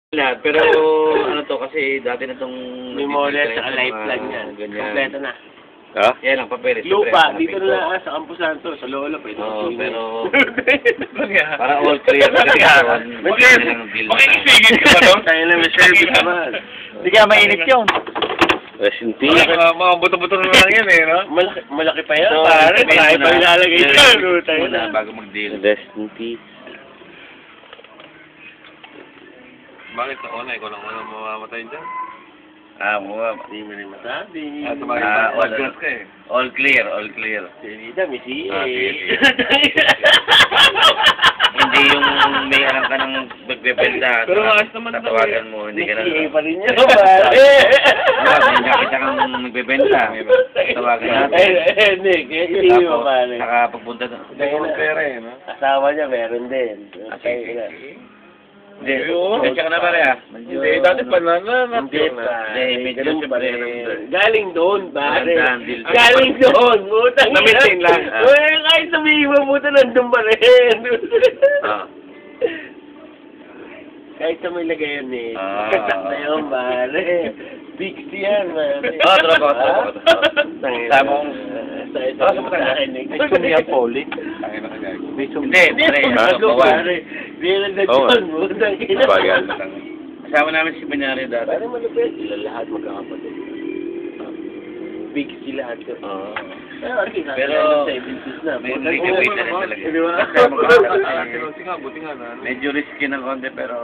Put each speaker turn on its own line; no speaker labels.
lahat, pero ano to kasi dati na tong
May model sa lifeline yan.
ganyan.
Kompleto na.
Ha?
Yan lang papeles.
Lupa, dito na sa Campo Santo, sa Lolo. Pwede
Oo, pero
Kaya.
para all clear.
Makikisigit ka ba doon?
Tayo na may service naman.
Hindi kaya mainit yun.
Rest in peace. Mga buto-buto na lang yan eh, no?
Malaki pa yan,
So,
pare.
sabihin
Malaki
mo
pa
na.
ilalagay dyan. Tayo
Muna,
na.
bago mag-deal.
Rest in peace. Bakit ako na? Ikaw lang wala mamamatay dyan?
Hindi mo rin masabi.
All clear, all clear.
Sinita, may CA.
sige. Hindi yung may alam ka ng magbebenta.
Pero maayos naman daw
tatawagan mo, hindi
May
ka na.
CA pa rin yun, pare.
Hindi kita kang magbebenta. Tawagan natin.
Hindi, hindi mo, pare.
Saka pagpunta doon.
pera eh, no?
Asawa niya, meron din.
Hindi, ka na pare ah.
Hindi, dati pa nananap
Hindi
yun
pa.
Hindi, medyo
Ganun pa
siyempre,
rin. Galing doon, pare.
Magandang deal.
Galing doon. Utang
Na-maintain lang.
Uy, kahit sabihin mo, puta, nandun pa rin.
Ah.
Kahit sa may lagayan eh.
Ah.
Kasak na yun, pare. Big yan, pare.
Tropa. Sama kong...
May sumya poli.
Hindi, pare.
Bago,
Bawa.
pare. Hindi lang na
Oo.
dyan, utang ina.
Bagal.
Kasama namin si Manyari dati.
Pare malupit sila lahat magkakapatid. Big sila lahat.
Pero,
70s na.
may wait na rin talaga.
Di ba?
Kasama ka.
Buti nga na.
Medyo risky ng konti pero